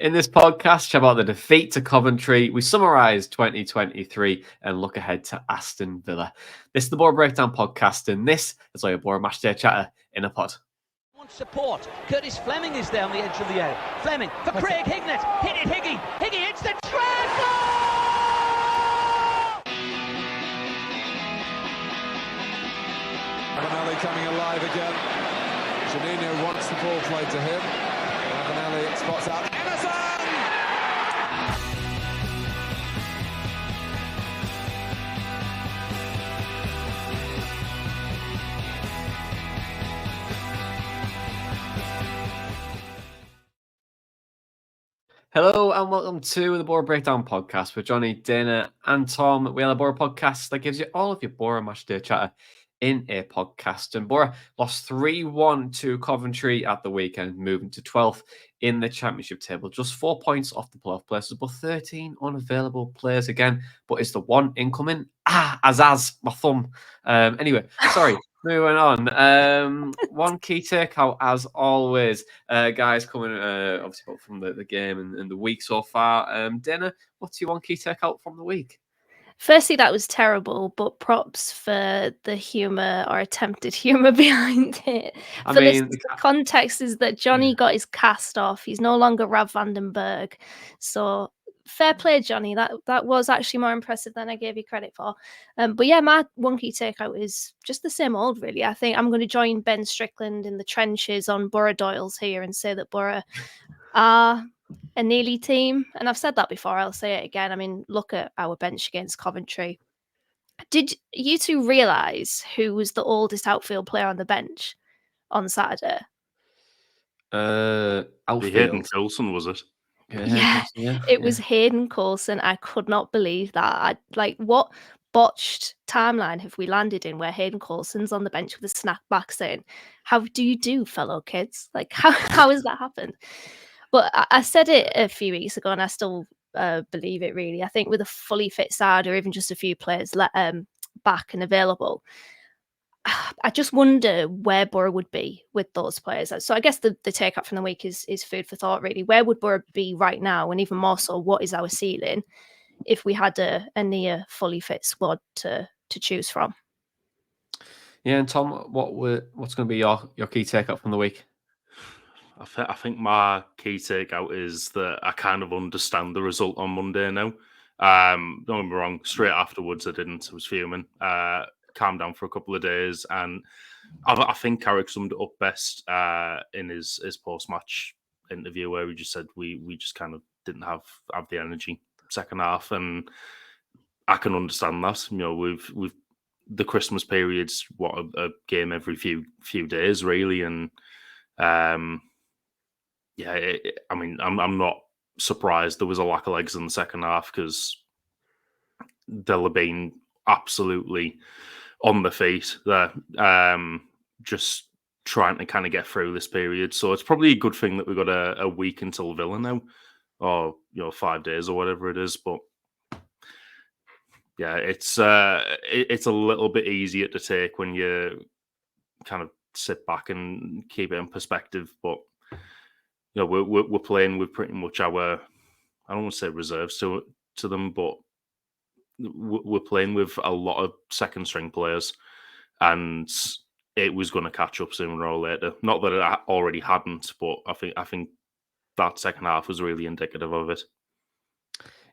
In this podcast, chat about the defeat to Coventry. We summarise 2023 and look ahead to Aston Villa. This is the Boro Breakdown podcast, and this is our Boro Matchday Chatter in a pod. Support. Curtis Fleming is there on the edge of the area. Fleming for Craig Hignett. Hit it, Higgy. Higgy hits the treble! Ravanelli coming alive again. Janino wants the ball played to him. Ravanelli spots out Emerson! Hello and welcome to the Boro Breakdown podcast with Jonny, Dana and Tom. We are a Boro podcast that gives you all of your Boro Matchday Chatter in a podcast. And Boro lost 3-1 to Coventry at the weekend, moving to 12th in the championship table. Just 4 points off the playoff places, but 13 unavailable players again. But it's the one incoming. Azaz, my thumb. Anyway, sorry. Moving on. One key takeout, as always. Guys, coming obviously from the game and the week so far. Dana, what's your one key takeout from the week? Firstly, that was terrible, but props for the humour or attempted humour behind it. The context is that Jonny got his cast off. He's no longer Rav Vandenberg. So fair play, Jonny. That was actually more impressive than I gave you credit for. But yeah, my one key takeout is just the same old, really. I think I'm going to join Ben Strickland in the trenches on Boro Doyle's here and say that Boro are a nearly team. And I've said that before. I'll say it again. I mean, look at our bench against Coventry. Did you two realise who was the oldest outfield player on the bench on Saturday? Outfield. Hayden Coulson, was it? Yeah, it was Hayden Coulson. I could not believe that. What botched timeline have we landed in where Hayden Coulson's on the bench with a snapback saying, "How do you do, fellow kids?" Like, how has that happened? But I said it a few weeks ago, and I still believe it, really. I think with a fully fit side or even just a few players back and available, I just wonder where Boro would be with those players. So I guess the take-up from the week is food for thought, really. Where would Boro be right now? And even more so, what is our ceiling if we had a near fully fit squad to choose from? Yeah, and Tom, what's going to be your key take-up from the week? I think my key takeout is that I kind of understand the result on Monday now. Don't get me wrong, straight afterwards I didn't. I was fuming. Calmed down for a couple of days, and I think Carrick summed it up best in his post-match interview, where he just said we just kind of didn't have the energy second half, and I can understand that. You know, we've the Christmas period's a game every few days, really, and I mean, I'm not surprised there was a lack of legs in the second half, because they'll have been absolutely on the feet there, just trying to kind of get through this period. So it's probably a good thing that we've got a week until Villa now, or 5 days or whatever it is. But yeah, it's a little bit easier to take when you kind of sit back and keep it in perspective. But we're playing with pretty much our, I don't want to say reserves to them, but we're playing with a lot of second string players, and it was going to catch up sooner or later. Not that it already hadn't, but I think that second half was really indicative of it.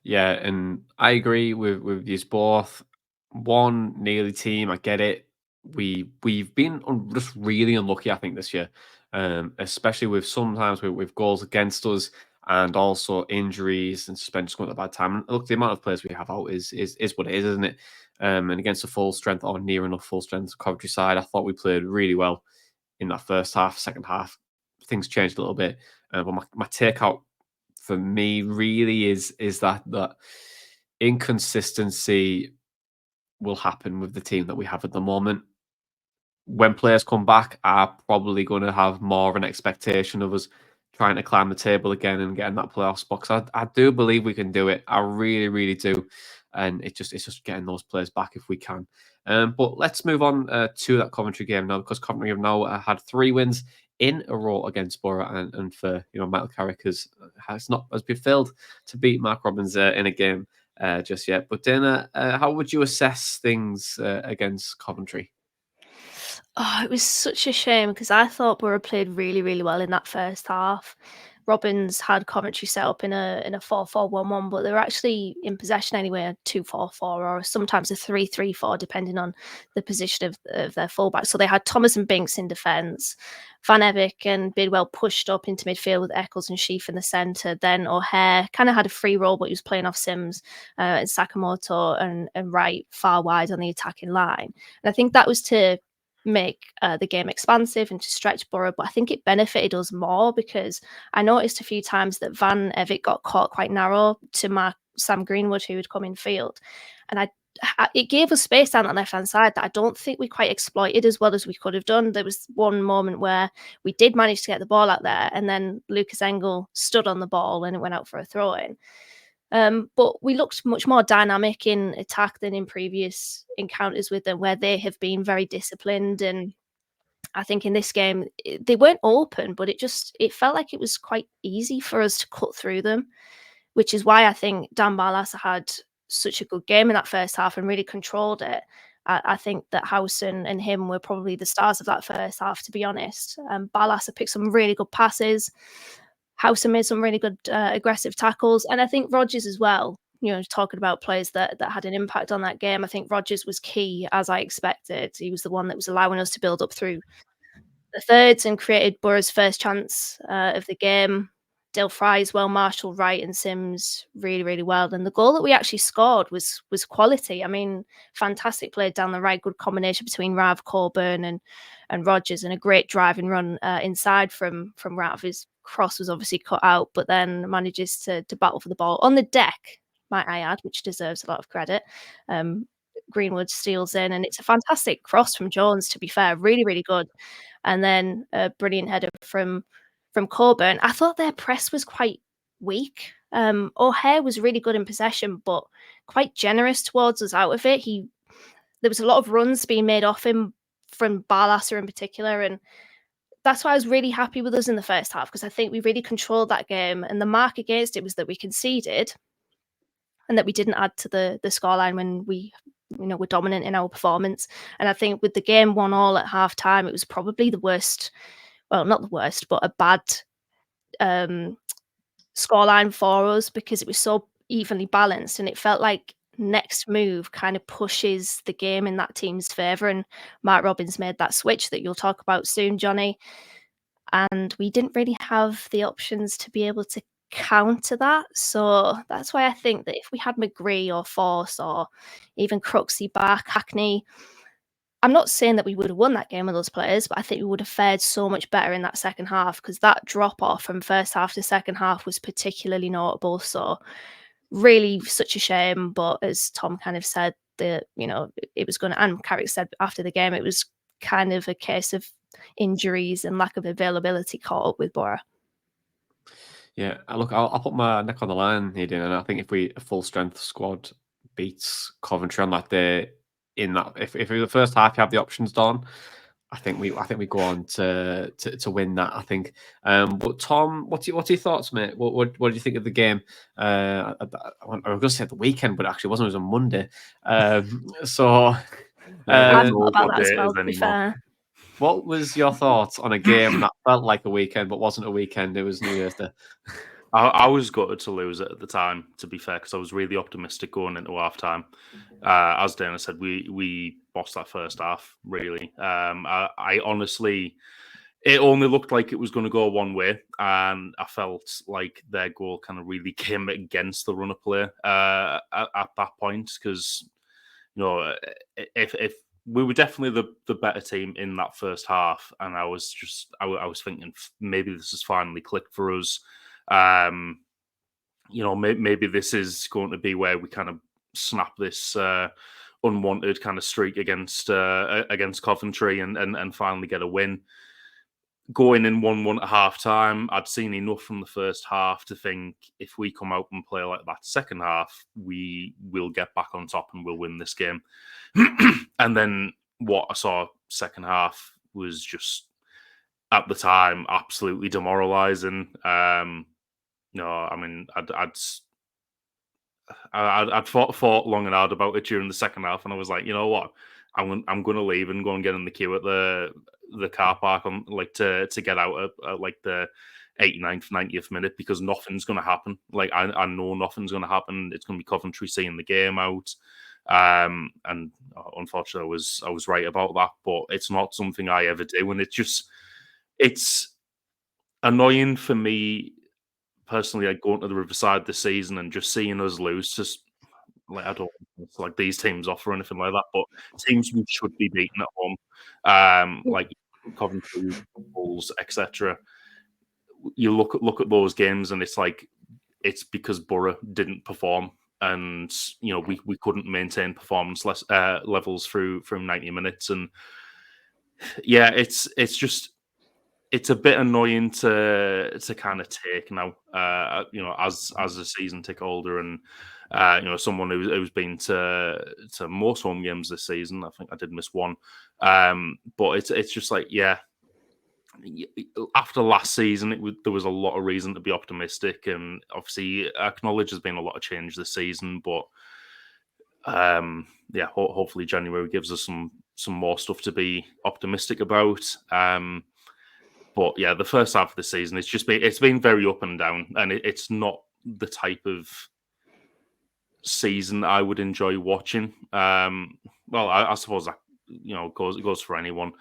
Yeah, and I agree with these both. One nearly team, I get it. We've been just really unlucky, I think, this year, especially with sometimes with goals against us, and also injuries and suspensions going at a bad time. Look, the amount of players we have out is what it is, isn't it? And against a full strength or near enough full strength Coventry side, I thought we played really well in that first half. Second half, things changed a little bit. But my takeout for me really is that inconsistency will happen with the team that we have at the moment. When players come back, are probably going to have more of an expectation of us trying to climb the table again and getting that playoff spot. So I do believe we can do it. I really, really do. And it's just getting those players back if we can. But let's move on to that Coventry game now, because Coventry have now had 3 wins in a row against Boro, and for Michael Carrick has been failed to beat Mark Robins in a game just yet. But Dana, how would you assess things against Coventry? Oh, it was such a shame because I thought Boro played really, really well in that first half. Robbins had Coventry set up in a 4-4-1-1, but they were actually in possession anyway, a 2-4-4 or sometimes a 3-3-4, depending on the position of their fullback. So they had Thomas and Binks in defence, Van Ebeek and Bidwell pushed up into midfield with Eccles and Sheaf in the centre. Then O'Hare kind of had a free role, but he was playing off Sims and Sakamoto and Wright far wide on the attacking line. And I think that was to make the game expansive and to stretch Boro, but I think it benefited us more because I noticed a few times that Van Ebeek got caught quite narrow to mark Sam Greenwood, who would come in field, and it gave us space down that left hand side that I don't think we quite exploited as well as we could have done. There was one moment where we did manage to get the ball out there, and then Lucas Engel stood on the ball and it went out for a throw in. But we looked much more dynamic in attack than in previous encounters with them, where they have been very disciplined. And I think in this game, they weren't open, but it felt like it was quite easy for us to cut through them, which is why I think Dan Barlaser had such a good game in that first half and really controlled it. I think that Howson and him were probably the stars of that first half, to be honest. Barlaser picked some really good passes. Howson made some really good aggressive tackles. And I think Rodgers as well, talking about players that had an impact on that game. I think Rodgers was key, as I expected. He was the one that was allowing us to build up through the thirds and created Boro's first chance of the game. Dale Fry's well, Marshall, Wright and Sims really, really well. And the goal that we actually scored was quality. I mean, fantastic play down the right, good combination between Rav, Coburn and Rodgers, and a great driving run inside from Rav. His cross was obviously cut out, but then manages to battle for the ball on the deck, might I add, which deserves a lot of credit. Greenwood steals in, and it's a fantastic cross from Jones, to be fair, really, really good. And then a brilliant header from Coburn. I thought their press was quite weak. O'Hare was really good in possession, but quite generous towards us out of it. There was a lot of runs being made off him from Barlaser in particular, and that's why I was really happy with us in the first half, because I think we really controlled that game, and the mark against it was that we conceded and that we didn't add to the scoreline when we were dominant in our performance. And I think with the game 1-1 at half time, it was probably the worst, well, not the worst, but a bad scoreline for us, because it was so evenly balanced, and it felt like next move kind of pushes the game in that team's favour. And Mark Robins made that switch that you'll talk about soon, Jonny. And we didn't really have the options to be able to counter that. So that's why I think that if we had McGree or Force or even Crooksy back, Hackney, I'm not saying that we would have won that game with those players, but I think we would have fared so much better in that second half, because that drop off from first half to second half was particularly notable. So really such a shame. But as Tom kind of said, that it was going to, and Carrick said after the game, it was kind of a case of injuries and lack of availability caught up with Boro. Yeah, look, I'll put my neck on the line here, Dan, and I think if a full strength squad beats Coventry on that day, if in the first half you have the options done, I think we go on to win that. I think. But Tom, what's your thoughts, mate? What do you think of the game? I was going to say at the weekend, but actually it wasn't. It was on Monday. I thought about that as well, to be fair. What was your thoughts on a game that felt like a weekend but wasn't a weekend? It was New Year's Day. I was gutted to lose it at the time, to be fair, because I was really optimistic going into half time. As Dana said, we bossed that first half, really. I honestly, it only looked like it was going to go one way, and I felt like their goal kind of really came against the run of play at that point, because if we were definitely the better team in that first half, and I was thinking maybe this has finally clicked for us. Maybe this is going to be where we kind of snap this unwanted kind of streak against Coventry and finally get a win. Going in 1-1 at half time, I'd seen enough from the first half to think if we come out and play like that second half, we will get back on top and we'll win this game. And then what I saw second half was just at the time absolutely demoralising. No, I mean, I'd thought long and hard about it during the second half, and I was like, you know what, I'm going to leave and go and get in the queue at the car park on like to get out at like the 89th, 90th minute, because nothing's going to happen. Like I know nothing's going to happen. It's going to be Coventry seeing the game out. And unfortunately, I was right about that. But it's not something I ever do, and it's annoying for me personally. Like going to the Riverside this season and just seeing us lose. Just like I don't like these teams off or anything like that, but teams we should be beating at home, like Coventry, Bulls, etc. You look at those games, and it's like it's because Boro didn't perform, and you know we couldn't maintain performance levels through 90 minutes, and yeah, it's a bit annoying to kind of take now, you know, as a season ticket holder and you know, someone who's been to most home games this season. I think I did miss one, but it's just like, yeah, after last season, there was a lot of reason to be optimistic, and obviously acknowledge there's been a lot of change this season, but yeah, hopefully January gives us some more stuff to be optimistic about. But yeah, the first half of the season, it's been very up and down, and it's not the type of season I would enjoy watching. Well, I suppose that, you know, goes for anyone.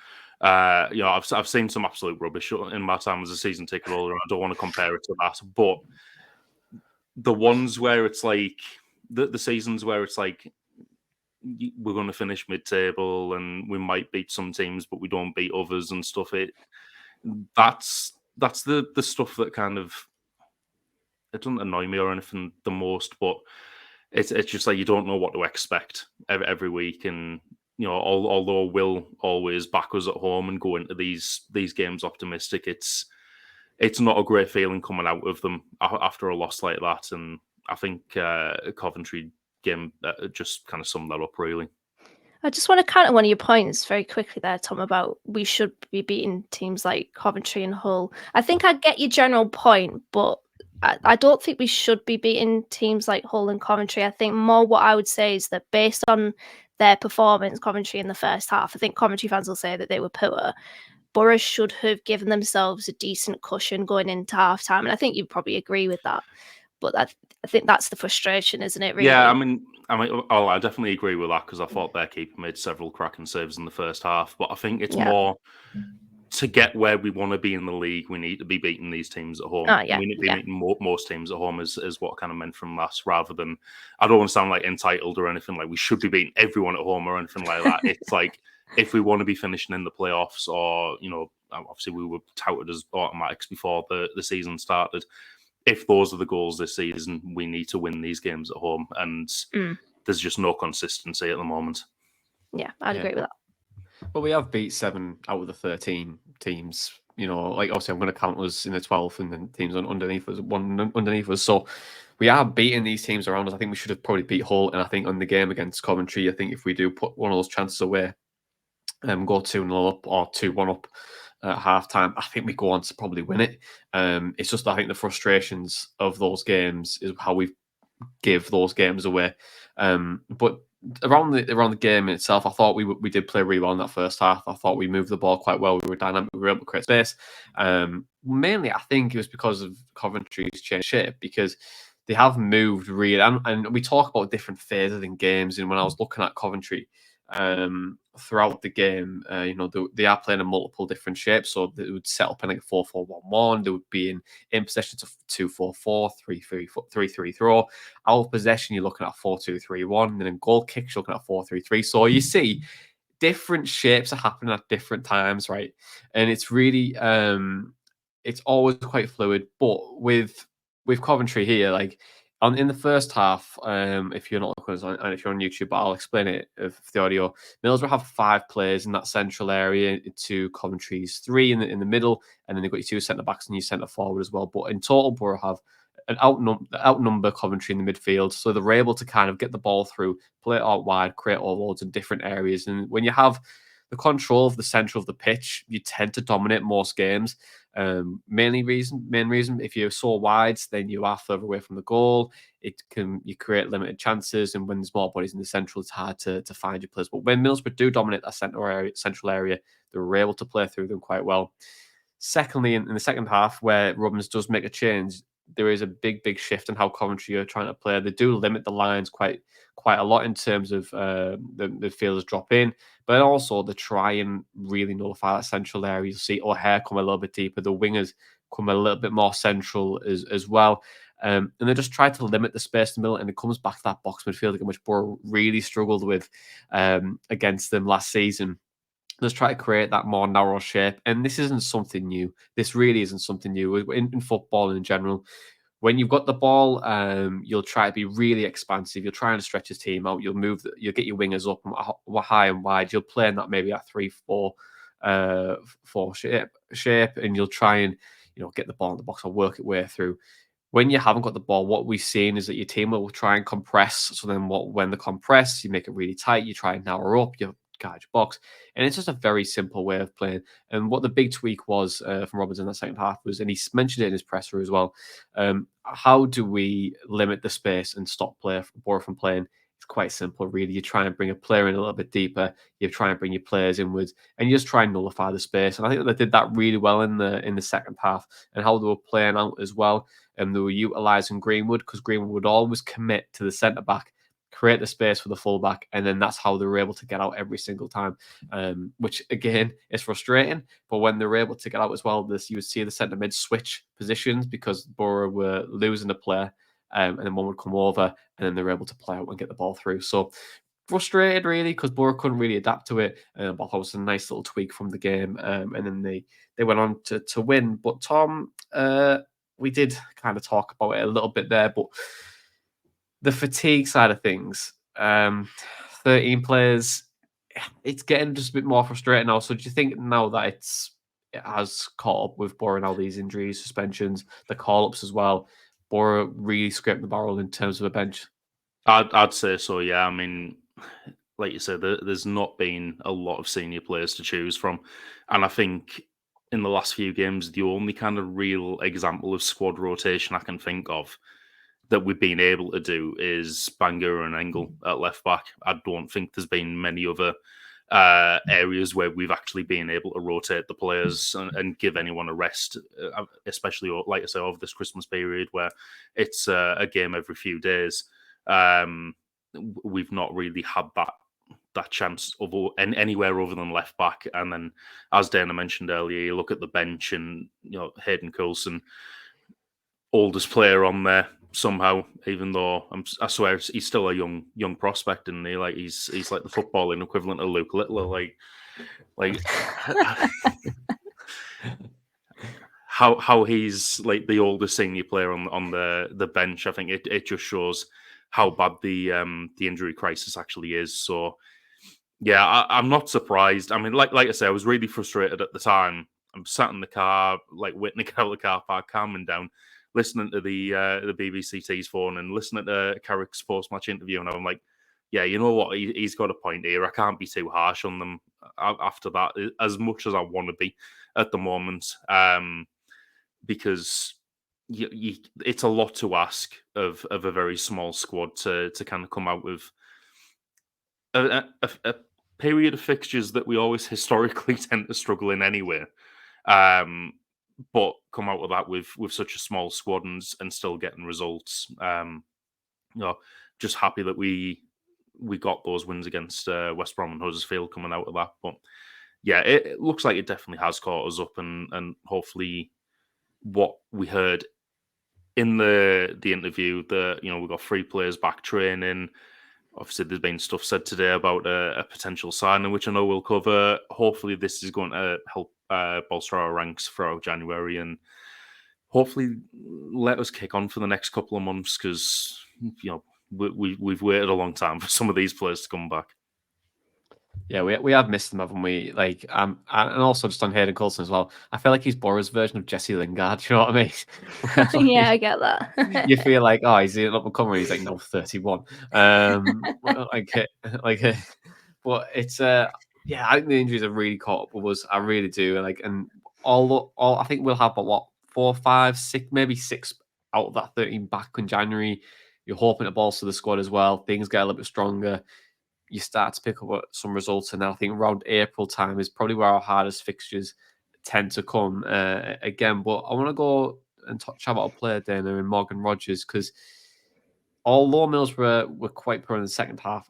You know, I've seen some absolute rubbish in my time as a season ticket holder, and I don't want to compare it to that. But the ones where it's like the seasons where it's like we're going to finish mid-table and we might beat some teams, but we don't beat others and stuff. That's the stuff that kind of, it doesn't annoy me or anything the most, but it's just like you don't know what to expect every week, and you know, although we'll always back us at home and go into these games optimistic, it's not a great feeling coming out of them after a loss like that. And I think Coventry game just kind of summed that up really. I just want to counter one of your points very quickly there, Tom, about we should be beating teams like Coventry and Hull. I think I get your general point, but I don't think we should be beating teams like Hull and Coventry. I think more what I would say is that based on their performance, Coventry in the first half, I think Coventry fans will say that they were poor. Boro should have given themselves a decent cushion going into half time. And I think you'd probably agree with that. But I think that's the frustration, isn't it, really? Yeah, I mean, I definitely agree with that, because I thought their keeper made several cracking saves in the first half. But I think it's more to get where we want to be in the league, we need to be beating these teams at home. We need to be beating most teams at home is what I kind of meant from that, rather than, I don't want to sound like entitled or anything, like we should be beating everyone at home or anything like that. It's like, if we want to be finishing in the playoffs, or, you know, obviously we were touted as automatics before the season started. If those are the goals this season, we need to win these games at home, and there's just no consistency at the moment. Yeah, I'd agree with that. But we have beat 7 out of the 13 teams. You know, like obviously I'm going to count us in the 12th, and then teams underneath us. So we are beating these teams around us. I think we should have probably beat Hull, and I think on the game against Coventry, I think if we do put one of those chances away, go 2-0 up or 2-1 up at half time, I think we go on to probably win it. It's just, I think the frustrations of those games is how we give those games away. But around the game itself, I thought we did play really well in that first half. I thought we moved the ball quite well. We were dynamic. We were able to create space. Mainly, I think it was because of Coventry's change shape, because they have moved really. And we talk about different phases in games. And when I was looking at Coventry throughout the game, you know, they are playing in multiple different shapes. So they would set up in like a 4-4-1-1. They would be in possession to 2-4-4, 3-3 throw. Out of possession, you're looking at 4-2-3-1. And then in goal kicks, you're looking at 4-3-3. So you see different shapes are happening at different times, right? And it's really, it's always quite fluid. But with Coventry here, like, in the first half, if you're not looking and if you're on YouTube, but I'll explain it for the audio. Middlesbrough have 5 players in that central area, to Coventry's 3 in the middle, and then they've got your 2 centre backs and your centre forward as well. But in total, Boro have an outnumber Coventry in the midfield, so they're able to kind of get the ball through, play it out wide, create all loads in different areas. And when you have the control of the center of the pitch, you tend to dominate most games. Main reason, if you're so wide, then you are further away from the goal. You create limited chances, and when there's more bodies in the central, it's hard to find your players. But when Middlesbrough do dominate that central area, they were able to play through them quite well. Secondly, in the second half, where Rumours does make a change, there is a big shift in how Coventry are trying to play. They do limit the lines quite a lot in terms of the fielders drop in, but also they try and really nullify that central area. You'll see O'Hare come a little bit deeper, the wingers come a little bit more central as well. And they just try to limit the space in the middle, and it comes back to that box midfield again, which Boro really struggled with against them last season. Let's try to create that more narrow shape. And this isn't something new. This really isn't something new in football in general. When you've got the ball, you'll try to be really expansive. You'll try and stretch his team out. You'll get your wingers up high and wide. You'll play in that maybe a 3-4 shape, and you'll try and get the ball in the box or work it way through. When you haven't got the ball, what we've seen is that your team will try and compress. So then when they compress, you make it really tight. You try and narrow up. You guard your box, and it's just a very simple way of playing. And what the big tweak was from Roberts in that second half was, and he mentioned it in his presser as well, how do we limit the space and stop Boro from playing? It's quite simple, really. You try and bring a player in a little bit deeper. You try and bring your players inwards, and you just try and nullify the space. And I think that they did that really well in the second half, and how they were playing out as well. And they were utilising Greenwood, because Greenwood would always commit to the centre back, create the space for the fullback, and then that's how they were able to get out every single time, which again is frustrating. But when they were able to get out as well, you would see the centre mid switch positions because Boro were losing a player, and then one would come over, and then they were able to play out and get the ball through. So frustrated really, because Boro couldn't really adapt to it, but that was a nice little tweak from the game, and then they went on to win. But Tom, we did kind of talk about it a little bit there, but the fatigue side of things, 13 players, it's getting just a bit more frustrating now. So do you think now that it has caught up with Boro now, these injuries, suspensions, the call-ups as well, Boro really scraped the barrel in terms of a bench? I'd say so, yeah. I mean, like you said, there's not been a lot of senior players to choose from. And I think in the last few games, the only kind of real example of squad rotation I can think of that we've been able to do is Bangura and Engel at left back. I don't think there's been many other areas where we've actually been able to rotate the players and give anyone a rest, especially, like I say, over this Christmas period where it's a game every few days. We've not really had that chance of anywhere other than left back. And then, as Dana mentioned earlier, you look at the bench and Hayden Coulson, oldest player on there somehow, even though I swear he's still a young prospect, and he's like the footballing equivalent of Luke Littler, like how he's like the oldest senior player on the bench. I think it just shows how bad the injury crisis actually is. So yeah, I'm not surprised. I mean, like I say, I was really frustrated at the time. I'm sat in the car, like waiting to get out of the car park, calming down, listening to the BBC Tees phone and listening to Carrick's post-match interview, and I'm like, yeah, you know what? He's got a point here. I can't be too harsh on them after that, as much as I want to be at the moment, because it's a lot to ask of a very small squad to kind of come out with a period of fixtures that we always historically tend to struggle in anyway. But come out of that with such a small squad and still getting results. Just happy that we got those wins against West Brom and Huddersfield coming out of that. But yeah, it looks like it definitely has caught us up, and hopefully what we heard in the interview that we got 3 players back training. Obviously, there's been stuff said today about a potential signing, which I know we'll cover. Hopefully, this is going to help bolster our ranks throughout January and hopefully let us kick on for the next couple of months, because we've waited a long time for some of these players to come back. Yeah, we have missed them, haven't we? Like, and also just on Hayden Coulson as well. I feel like he's Boro's version of Jesse Lingard. Do you know what I mean? Yeah, I get that. You feel like, he's an up and comer. He's like, no, 31. But it's Yeah, I think the injuries have really caught up with us. I really do. And all I think we'll have what 4, 5, 6, maybe 6 out of that 13 back in January. You're hoping to bolster the squad as well. Things get a little bit stronger. You start to pick up some results, and I think around April time is probably where our hardest fixtures tend to come again. But I want to go and chat about a player, Dana, and Morgan Rogers, because although Mills were quite poor in the second half,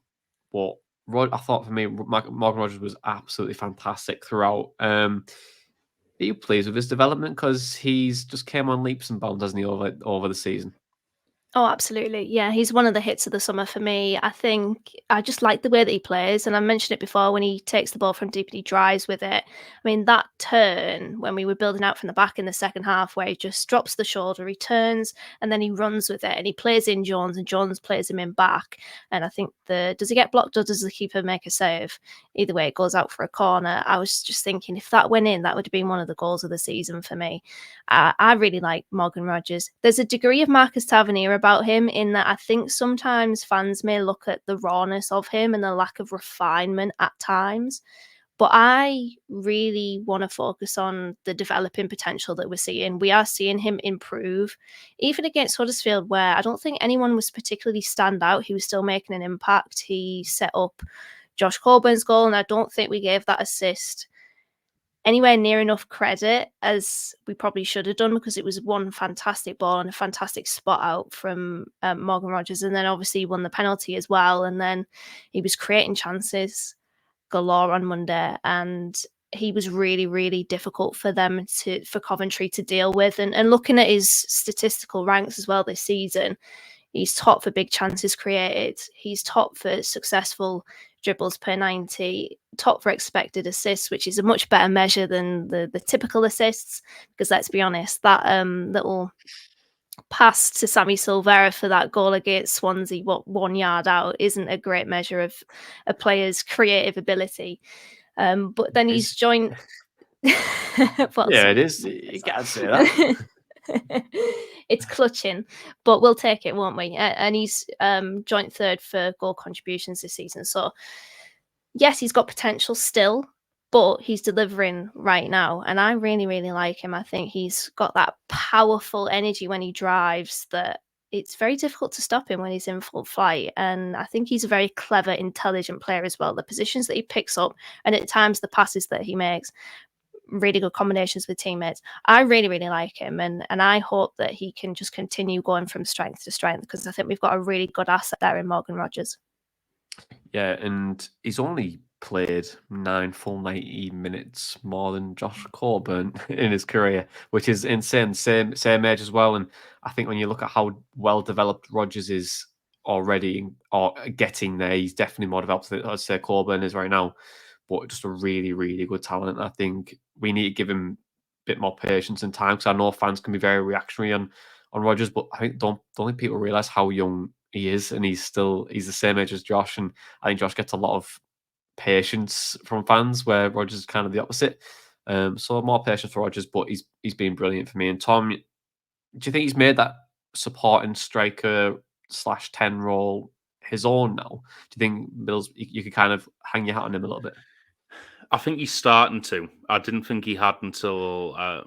but I thought for me, Morgan Rogers was absolutely fantastic throughout. Are you pleased with his development? Because he's just came on leaps and bounds, hasn't he, over the season? Oh, absolutely. Yeah, he's one of the hits of the summer for me. I think I just like the way that he plays. And I mentioned it before, when he takes the ball from deep and he drives with it. I mean, that turn when we were building out from the back in the second half, where he just drops the shoulder, he turns, and then he runs with it. And he plays in Jones, and Jones plays him in back. And I think does he get blocked or does the keeper make a save? Either way, it goes out for a corner. I was just thinking, if that went in, that would have been one of the goals of the season for me. I really like Morgan Rogers. There's a degree of Marcus Tavernier about him, in that I think sometimes fans may look at the rawness of him and the lack of refinement at times. But I really want to focus on the developing potential that we're seeing. We are seeing him improve. Even against Huddersfield, where I don't think anyone was particularly stand out, he was still making an impact. He set up Josh Coburn's goal, and I don't think we gave that assist anywhere near enough credit as we probably should have done, because it was one fantastic ball and a fantastic spot out from Morgan Rogers. And then obviously he won the penalty as well. And then he was creating chances galore on Monday. And he was really, really difficult for Coventry to deal with. And looking at his statistical ranks as well this season, he's top for big chances created. He's top for successful dribbles per 90, top for expected assists, which is a much better measure than the typical assists. Because let's be honest, that little pass to Sammy Silvera for that goal against Swansea, 1 yard out, isn't a great measure of a player's creative ability. But then he's joined. It is. You can't say that. It's clutching, but we'll take it, won't we? And he's joint third for goal contributions this season. So yes, he's got potential still, but he's delivering right now. And I really, really like him. I think he's got that powerful energy when he drives that it's very difficult to stop him when he's in full flight. And I think he's a very clever, intelligent player as well. The positions that he picks up, and at times the passes that he makes, really good combinations with teammates. I really, really like him, and I hope that he can just continue going from strength to strength, because I think we've got a really good asset there in Morgan Rogers. Yeah, and he's only played 9 full 90 minutes more than Josh Coburn in his career, which is insane. Same age as well. And I think when you look at how well developed Rogers is already, or getting there, he's definitely more developed than I'd say Coburn is right now. But just a really, really good talent. I think we need to give him a bit more patience and time, because I know fans can be very reactionary on Rogers, but I think don't think people realise how young he is, and he's the same age as Josh, and I think Josh gets a lot of patience from fans, where Rogers is kind of the opposite. So more patience for Rogers, but he's been brilliant for me. And Tom, do you think he's made that supporting striker /10 role his own now? Do you think Mills, you could kind of hang your hat on him a little bit? I think he's starting to. I didn't think he had until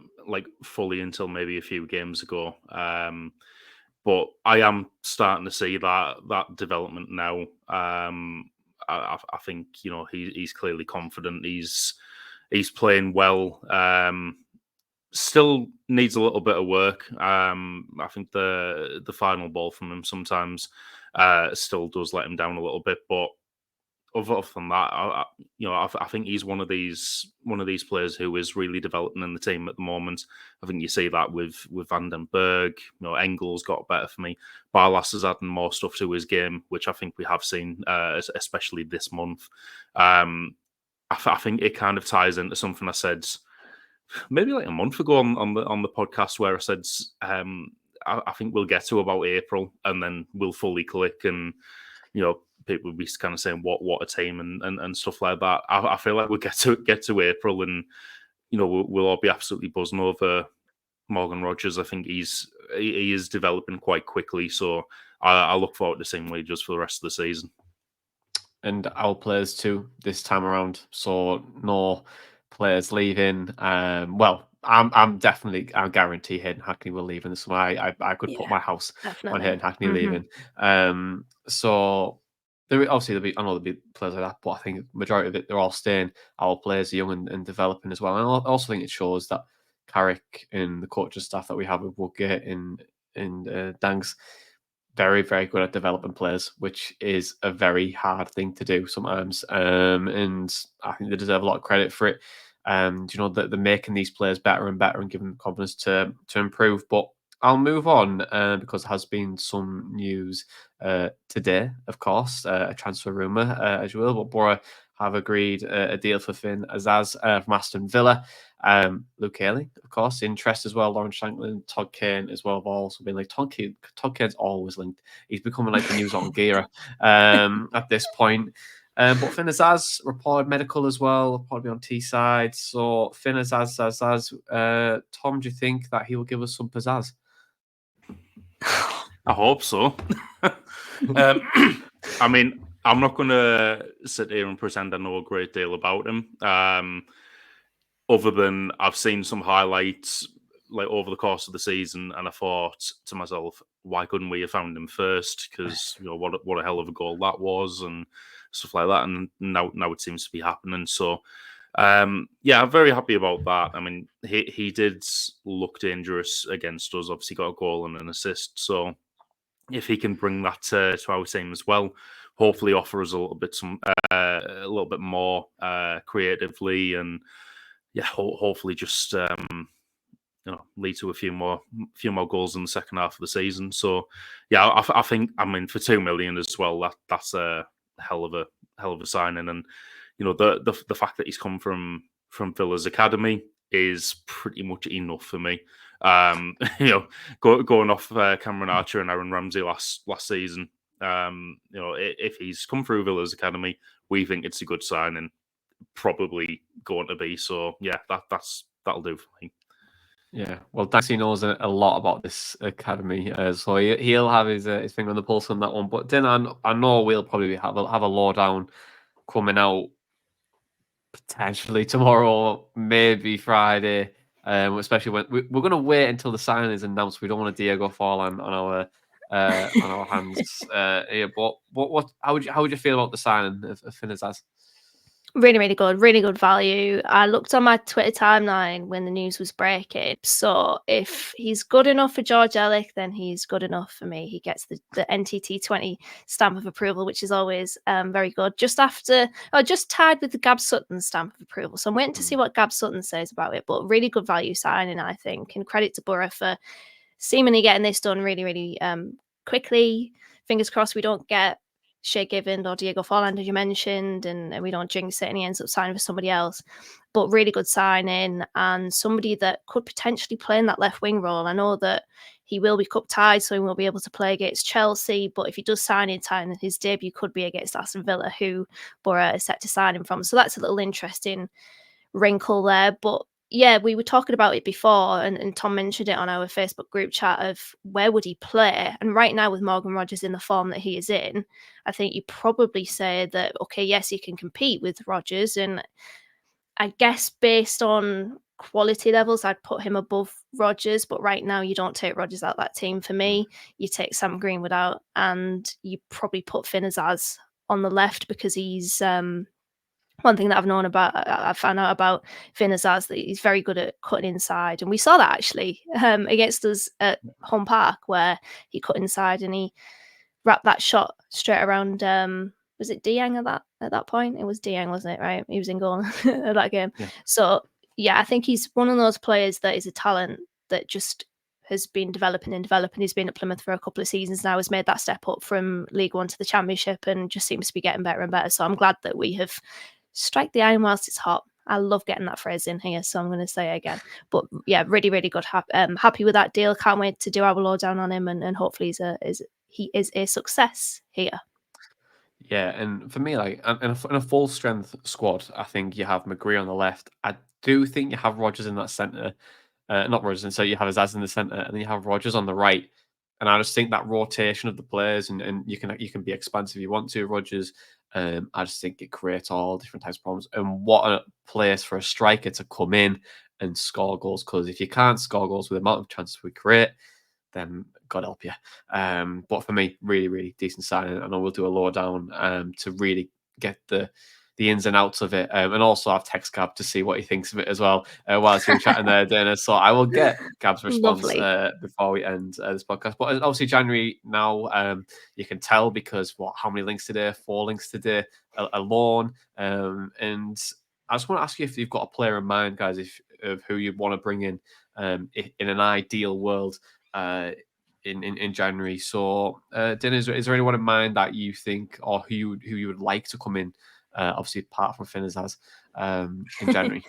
fully until maybe a few games ago. But I am starting to see that development now. I think he's clearly confident. He's playing well. Still needs a little bit of work. I think the final ball from him sometimes still does let him down a little bit, but other than that, I think he's one of these players who is really developing in the team at the moment. I think you see that with Van den Berg. Engels got better for me. Barlas is adding more stuff to his game, which I think we have seen, especially this month. I think it kind of ties into something I said maybe like a month ago on the podcast, where I said I think we'll get to about April and then we'll fully click, and people will be kind of saying what a team and stuff like that. I feel like we'll get to April, and we'll all be absolutely buzzing over Morgan Rogers. I think he is developing quite quickly, so I look forward to seeing what he does for the rest of the season. and our players too this time around. So no players leaving. Well, I'm guarantee Hayden Hackney will leave in the summer. I could put my house on Hayden Hackney leaving. So obviously I know there'll be players like that, but I think the majority of it, they're all staying. Our players are young and developing as well. And I also think it shows that Carrick and the coaching staff that we have with Woodgate and Dangs, very, very good at developing players, which is a very hard thing to do sometimes. And I think they deserve a lot of credit for it. They're making these players better and better and giving them confidence to improve. But I'll move on because there has been some news today, of course, a transfer rumour, as you will. But Boro have agreed a deal for Finn Azaz from Aston Villa. Luke Haley, of course, interest as well. Lawrence Shanklin, Todd Kane as well have also been like Todd Kane's always linked. He's becoming like the news on Gira at this point. But Finn Azaz reported medical as well, probably on T side. So Finn Azaz, Tom, do you think that he will give us some pizzazz? I hope so. I mean, I'm not going to sit here and pretend I know a great deal about him. Other than I've seen some highlights like over the course of the season, and I thought to myself, why couldn't we have found him first? Because what a hell of a goal that was, and stuff like that. And now it seems to be happening. So I'm very happy about that. I mean, he did look dangerous against us. Obviously, got a goal and an assist. So if he can bring that to our team as well, hopefully offer us a little bit more creatively, and hopefully just lead to a few more goals in the second half of the season. So I think, I mean, for 2 million as well, that's a hell of a signing. And the fact that he's come from Villa's academy is pretty much enough for me. Going off Cameron Archer and Aaron Ramsey last season, if he's come through Villa's academy, we think it's a good signing. Probably going to be. So that'll do for me. Yeah, well, Dancy knows a lot about this academy, so he'll have his finger on the pulse on that one. But then I know we'll probably have a lowdown coming out potentially tomorrow, maybe Friday, especially when we're going to wait until the signing is announced. We don't want a Diego Forlan on our hands here. But how would you feel about the signing of Finn Azaz? Really, really good value. I looked on my Twitter timeline when the news was breaking. So if he's good enough for George Ellick, then he's good enough for me. He gets the NTT 20 stamp of approval, which is always very good. Just tied with the Gab Sutton stamp of approval. So I'm waiting to see what Gab Sutton says about it. But really good value signing, I think. And credit to Boro for seemingly getting this done really, really quickly. Fingers crossed we don't get Shea Given or Diego Forlan, as you mentioned, and we don't jinx it and he ends up signing for somebody else. But really good signing, and somebody that could potentially play in that left wing role. I know that he will be cup tied, so he won't be able to play against Chelsea, but if he does sign in time, then his debut could be against Aston Villa, who Boro is set to sign him from. So that's a little interesting wrinkle there. But yeah, we were talking about it before, and Tom mentioned it on our Facebook group chat of where would he play. And right now with Morgan Rogers in the form that he is in, I think you probably say that, okay, yes, he can compete with Rogers. And I guess based on quality levels, I'd put him above Rogers. But right now you don't take Rogers out that team for me. You take Sam Greenwood out, and you probably put Finn Azaz on the left because he's... one thing that I found out about Finn Azaz, that he's very good at cutting inside. And we saw that actually against us at Home Park, where he cut inside and he wrapped that shot straight around. Was it Dieng at that point? It was Dieng, wasn't it? Right? He was in goal at that game. Yeah. So yeah, I think he's one of those players that is a talent that just has been developing. He's been at Plymouth for a couple of seasons now, has made that step up from League One to the Championship and just seems to be getting better and better. So I'm glad that we have strike the iron whilst it's hot. I love getting that phrase in here, so I'm going to say it again. But yeah, really, really good. Happy with that deal. Can't wait to do our lowdown on him, and hopefully he is a success here. Yeah, and for me, like in a full strength squad, I think you have McGree on the left. I do think you have Rogers in that centre, not Rogers, and so you have Azaz in the centre, and then you have Rogers on the right. And I just think that rotation of the players, and you can be expansive if you want to, Rodgers. I just think it creates all different types of problems. And what a place for a striker to come in and score goals. Because if you can't score goals with the amount of chances we create, then God help you. But for me, really, really decent signing. And I will do a lowdown to really get the ins and outs of it, and also have text Gab to see what he thinks of it as well whilst you're chatting there, Dana. So I will get Gab's response before we end this podcast. But obviously January now, you can tell because how many links today? 4 links today alone. And I just want to ask you if you've got a player in mind, guys, of who you want to bring in an ideal world in January. So, Dana, is there anyone in mind that you think, or who you would like to come in? Obviously, apart from Finn Azaz, in January.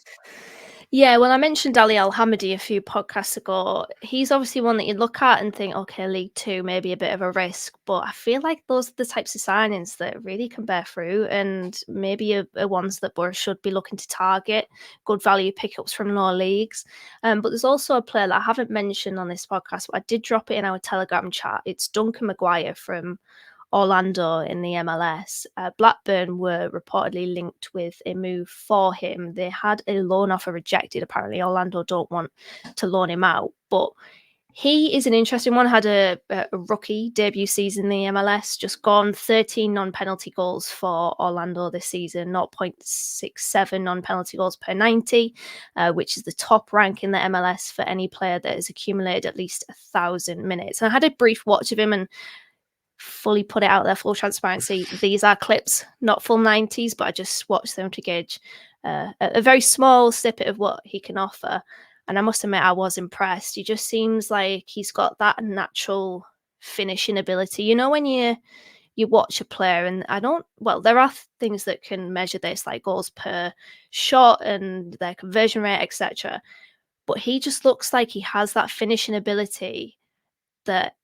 Yeah, well, I mentioned Ali Al-Hamadi a few podcasts ago. He's obviously one that you look at and think, okay, League Two, maybe a bit of a risk. But I feel like those are the types of signings that really can bear fruit, and maybe are ones that Boro should be looking to target. Good value pickups from lower leagues. But there's also a player that I haven't mentioned on this podcast, but I did drop it in our Telegram chat. It's Duncan Maguire from Orlando in the MLS. Blackburn were reportedly linked with a move for him. They had a loan offer rejected. Apparently, Orlando don't want to loan him out. But he is an interesting one. Had a rookie debut season in the MLS. Just gone 13 non-penalty goals for Orlando this season. 0.67 non-penalty goals per 90, which is the top rank in the MLS for any player that has accumulated at least 1,000 minutes. And I had a brief watch of him and fully put it out there, full transparency. These are clips, not full 90s, but I just watched them to gauge a very small snippet of what he can offer. And I must admit, I was impressed. He just seems like he's got that natural finishing ability. You know, when you watch a player, and there are things that can measure this, like goals per shot and their conversion rate, etc. But he just looks like he has that finishing ability that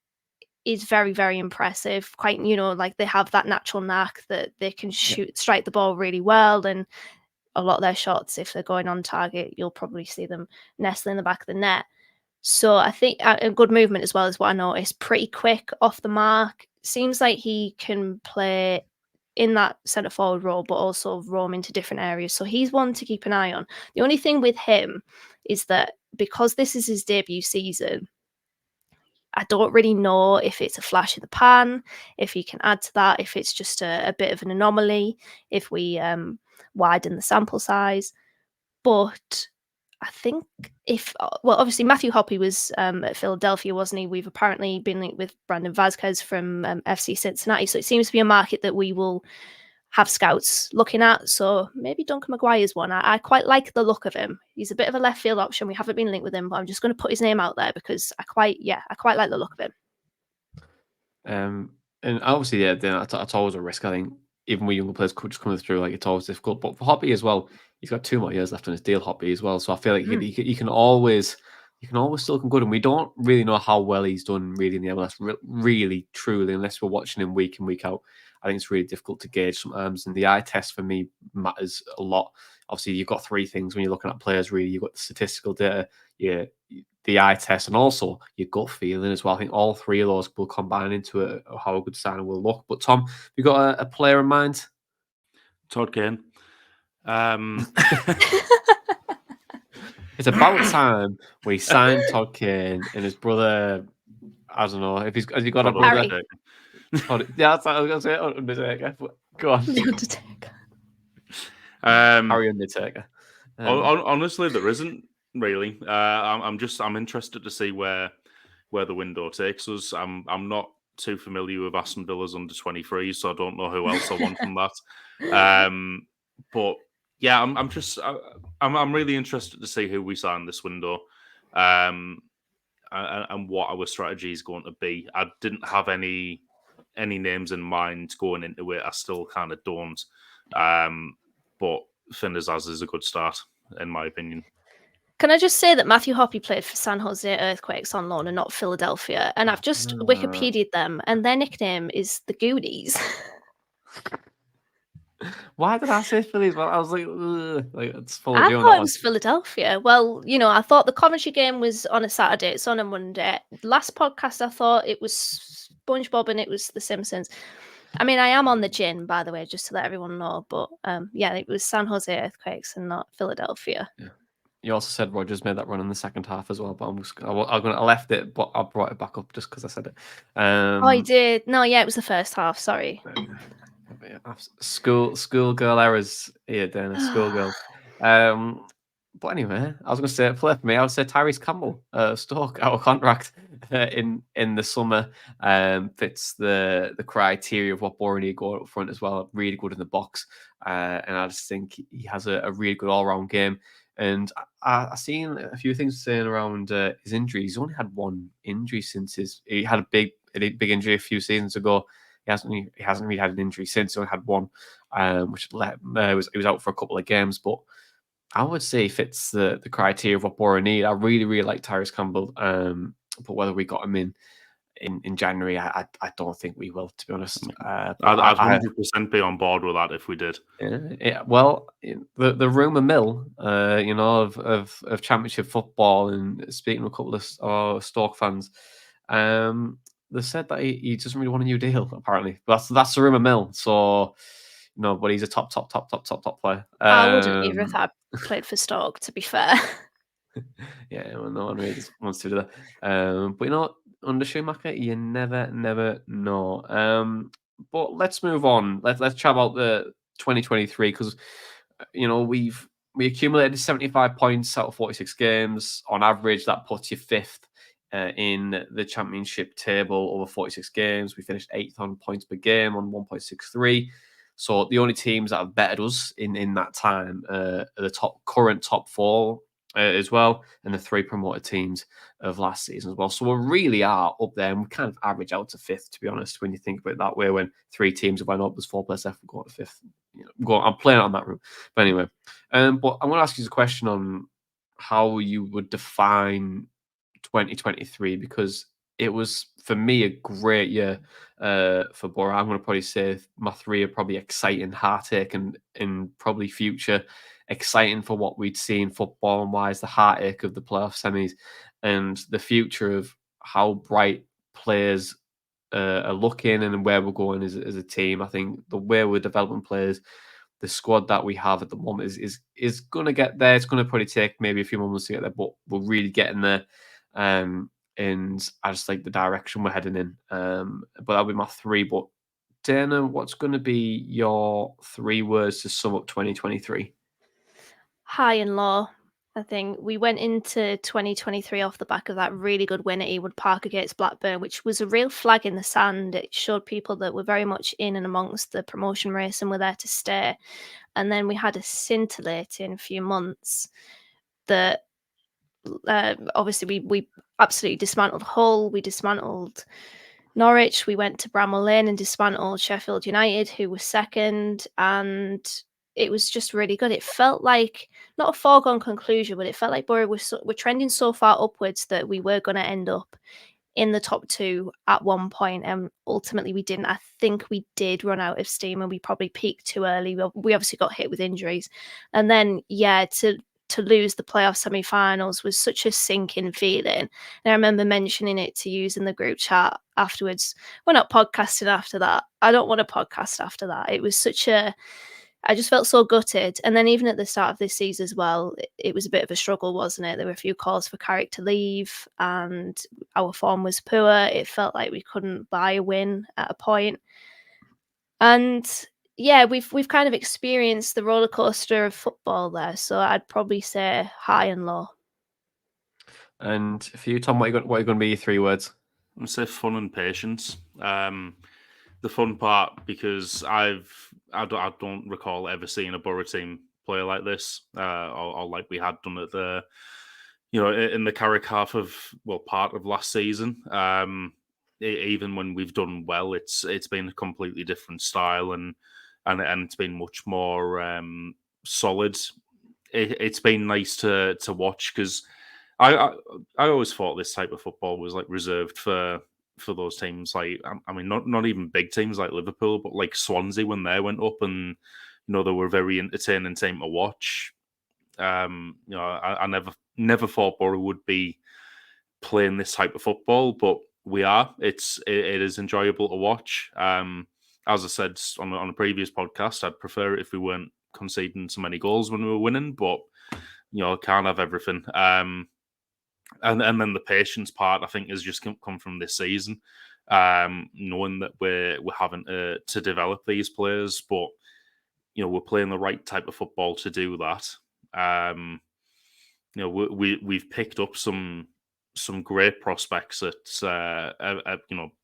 is very, very impressive. Quite, like they have that natural knack that they can strike the ball really well. And a lot of their shots, if they're going on target, you'll probably see them nestling in the back of the net. So I think a good movement as well is what I noticed. Pretty quick off the mark. Seems like he can play in that centre forward role, but also roam into different areas. So he's one to keep an eye on. The only thing with him is that because this is his debut season, I don't really know if it's a flash in the pan, if he can add to that, if it's just a bit of an anomaly, if we widen the sample size. But I think obviously Matthew Hoppe was at Philadelphia, wasn't he? We've apparently been linked with Brandon Vazquez from FC Cincinnati. So it seems to be a market that we will have scouts looking at. So maybe Duncan Maguire is one. I quite like the look of him. He's a bit of a left field option. We haven't been linked with him, but I'm just going to put his name out there because I quite like the look of him. And obviously, it's always a risk. I think even with younger players just coming through, like it's always difficult. But for Hoppe as well, he's got 2 more years left on his deal, Hoppe as well. So I feel like he can always still come good. And we don't really know how well he's done really in the MLS, really, truly, unless we're watching him week in, week out. I think it's really difficult to gauge sometimes. And the eye test for me matters a lot. Obviously, you've got 3 things when you're looking at players, really. You've got the statistical data, the eye test, and also your gut feeling as well. I think all 3 of those will combine into how a good signing will look. But Tom, have you got a player in mind? Todd Kane. It's about time we signed Todd Kane and his brother. I don't know if has he got a brother. Harry. Yeah, that's what I was going to say. Undertaker. Go on. Harry Undertaker. Honestly, there isn't really. I'm interested to see where the window takes us. I'm not too familiar with Aston Villa's under 23, so I don't know who else I want from that. But yeah, I'm really interested to see who we sign this window, and what our strategy is going to be. I didn't have any names in mind going into it. I still kind of don't. But Finn Azaz is a good start, in my opinion. Can I just say that Matthew Hoppe played for San Jose Earthquakes on loan and not Philadelphia? And I've just Wikipedia'd them, and their nickname is the Goonies. Why did I say Phillies? Well, I was like it's full of I you on thought that it one. was Philadelphia. Well, I thought the Coventry game was on a Saturday. It's on a Monday. Last podcast, I thought it was SpongeBob and it was The Simpsons. I mean, I am on the gin, by the way, just to let everyone know. But yeah, it was San Jose Earthquakes and not Philadelphia. Yeah. You also said Rogers made that run in the second half as well, but I left it, but I brought it back up just because I said it. Oh, I did. No, yeah, it was the first half. Sorry. Schoolgirl errors here, Dana. Schoolgirl. But anyway, I was going to say, for me, I would say Tyrese Campbell, Stoke, out of contract in the summer, fits the criteria of what Boro need to go up front as well. Really good in the box, and I just think he has a really good all round game. And I've seen a few things saying around his injury. He's only had one injury since he had a big injury a few seasons ago. He hasn't really had an injury since. He only had one, which he was out for a couple of games. But I would say he fits the criteria of what Boro need. I really like Tyrese Campbell. But whether we got him in January, I don't think we will, to be honest. I'd 100% be on board with that if we did. Yeah, well, the rumour mill, of Championship football, and speaking to a couple of Stoke fans, they said that he doesn't really want a new deal, apparently. But that's the rumour mill. So, but he's a top player. I wouldn't either if I played for Stoke, to be fair. Yeah, well, no one really just wants to do that. But under Schumacher, you never know. But let's move on. Let's chat about the 2023 because we accumulated 75 points out of 46 games on average. That puts you fifth in the championship table over 46 games. We finished eighth on points per game on 1.63. So the only teams that have bettered us in that time are the current top four as well, and the three promoted teams of last season as well. So we really are up there, and we kind of average out to fifth, to be honest, when you think about it that way. When three teams have went up, there's 4 players left, we go to fifth. I'm playing on that route. But anyway, but I want to ask you a question on how you would define 2023, because it was, for me, a great year for Boro. I'm going to probably say my three are probably exciting, heartache, and probably future exciting for what we'd seen football and wise, the heartache of the playoff semis, and the future of how bright players are looking and where we're going as a team. I think the way we're developing players, the squad that we have at the moment is going to get there. It's going to probably take maybe a few months to get there, but we're really getting there. And I just like the direction we're heading in. But that'll be my three. But Dana, what's going to be your 3 words to sum up 2023? High and low. I think we went into 2023 off the back of that really good win at Ewood Park against Blackburn, which was a real flag in the sand. It showed people that we're very much in and amongst the promotion race and we're there to stay. And then we had a scintillating few months that obviously we absolutely dismantled Hull, we dismantled Norwich, we went to Bramall Lane and dismantled Sheffield United, who was second, and it was just really good. It felt like not a foregone conclusion, but it felt like Boro we're trending so far upwards that we were going to end up in the top 2 at one point, and ultimately we didn't. I think we did run out of steam and we probably peaked too early. We obviously got hit with injuries, and then to lose the playoff semi-finals was such a sinking feeling. And I remember mentioning it to you in the group chat afterwards. We're not podcasting after that. I don't want to podcast after that. It was I just felt so gutted. And then even at the start of this season as well, it was a bit of a struggle, wasn't it? There were a few calls for Carrick to leave and our form was poor. It felt like we couldn't buy a win at a point. And yeah, we've kind of experienced the roller coaster of football there. So I'd probably say high and low. And for you, Tom, what are going to be your 3 words? I'm going to say fun and patience. The fun part, because I don't recall ever seeing a Boro team play like this, or like we had done at the, in the Carrick half of, part of last season. Even when we've done well, it's been a completely different style and it's been much more solid. It's been nice to watch, because I always thought this type of football was like reserved for those teams, like I mean, not even big teams like Liverpool, but like Swansea when they went up and they were a very entertaining team to watch. I never thought Boro would be playing this type of football, but we are. It is enjoyable to watch. As I said on a previous podcast, I'd prefer it if we weren't conceding so many goals when we were winning, but can't have everything. And then the patience part, I think, has just come from this season, knowing that we're having to develop these players, but we're playing the right type of football to do that. We've picked up some great prospects at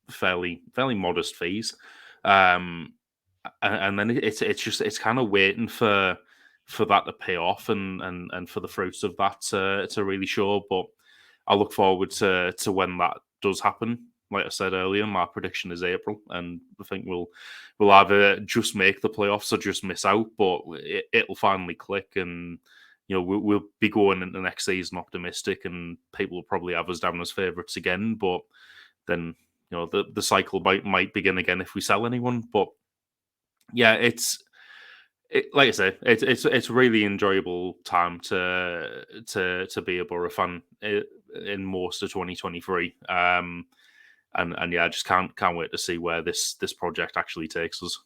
fairly modest fees, and then it's kind of waiting for that to pay off and for the fruits of that to really show. But I look forward to when that does happen. Like I said earlier, my prediction is April, and I think we'll either just make the playoffs or just miss out. But it'll finally click, and we'll be going into next season optimistic, and people will probably have us down as favourites again. But then the cycle might begin again if we sell anyone. But yeah, like I say, it's a really enjoyable time to be a Boro fan in most of 2023. And yeah, I just can't wait to see where this project actually takes us.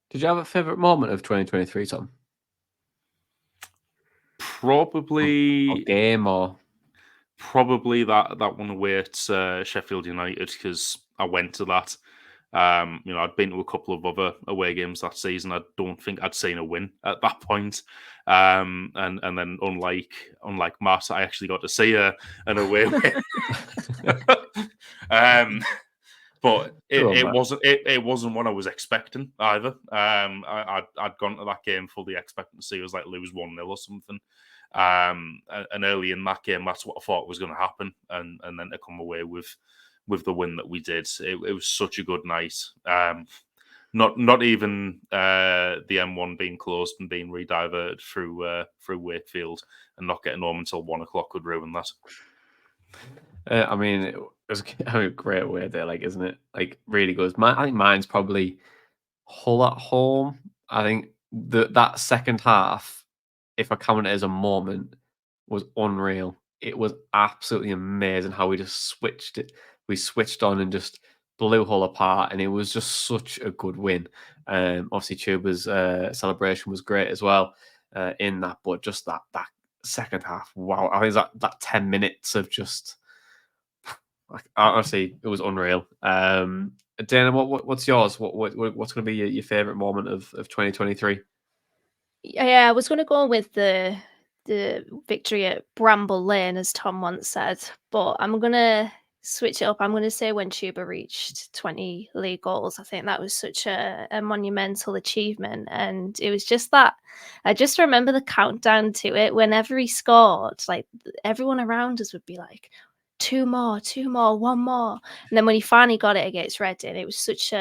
Did you have a favourite moment of 2023, Tom? Probably or game or probably that one away at Sheffield United, because I went to that. I'd been to a couple of other away games that season. I don't think I'd seen a win at that point. And then unlike Matt, I actually got to see an away win. But it wasn't what I was expecting either. I'd gone to that game fully expecting to see us lose 1-0 or something. And early in that game, that's what I thought was going to happen. And then to come away with the win that we did, it was such a good night. Not even the M1 being closed and being rediverted through Wakefield and not getting home until 1 o'clock could ruin that. I mean, it was a great way there, isn't it? Really good. I think mine's probably Hull at home. I think that second half, if I count it as a moment, was unreal. It was absolutely amazing how we just switched it. We switched on and just blew Hull apart, and it was just such a good win. Obviously, Tuba's celebration was great as well in that, but just that second half, wow! I think that 10 minutes of just honestly, it was unreal. Dana, what's yours? What's going to be your favorite moment of 2023? Yeah, I was going to go with the victory at Bramble Lane, as Tom once said, but I'm going to switch it up. I'm going to say when Tuba reached 20 league goals. I think that was such a monumental achievement, and it was just that. I just remember the countdown to it. Whenever he scored, everyone around us would be like, 2 more, 1 more. And then when he finally got it against Reading, it was such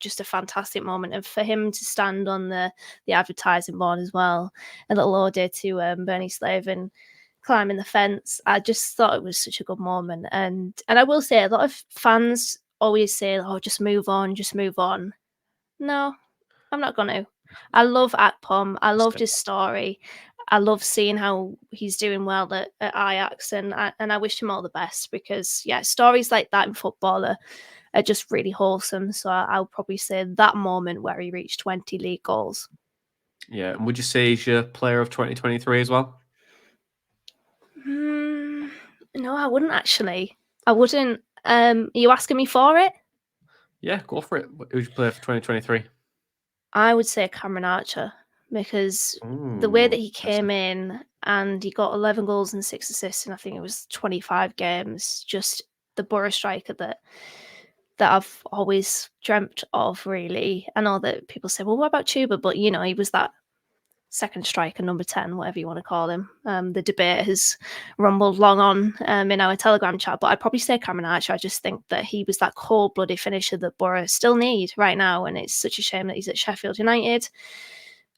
just a fantastic moment. And for him to stand on the advertising board as well, a little ode to Bernie Slave and climbing the fence, I just thought it was such a good moment. And I will say, a lot of fans always say, oh, just move on. No, I'm not going to. I love Akpom. I loved his story. I love seeing how he's doing well at Ajax, and I wish him all the best, because stories like that in football are just really wholesome. So I'll probably say that moment where he reached 20 league goals. Yeah, and would you say he's your player of 2023 as well? No, I wouldn't actually. I wouldn't. Are you asking me for it? Yeah, go for it. Who's your player for 2023? I would say Cameron Archer, because the way that he came in and he got 11 goals and 6 assists, and I think it was 25 games, just the Boro striker that I've always dreamt of, really. I know that people say, well, what about Tuba? But, he was that second striker, number 10, whatever you want to call him. The debate has rumbled long on in our Telegram chat, but I'd probably say Cameron Archer. I just think that he was that cold-blooded finisher that Boro still need right now, and it's such a shame that he's at Sheffield United,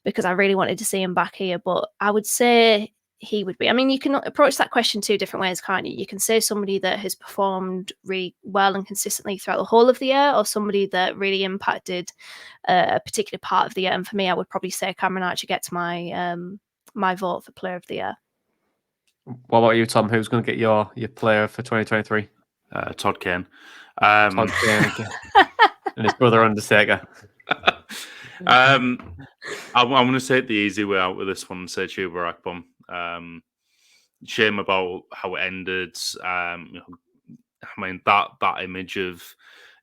because I really wanted to see him back here. But I would say he would be. I mean, you can approach that question two different ways, can't you? You can say somebody that has performed really well and consistently throughout the whole of the year, or somebody that really impacted a particular part of the year. And for me, I would probably say Cameron Archer gets my my vote for Player of the Year. What about you, Tom? Who's going to get your player for 2023? Todd Kane. Todd Kane again. And his brother Undertaker. I'm going to take the easy way out with this one and say Chuba Akpom. Shame about how it ended. I mean, that image of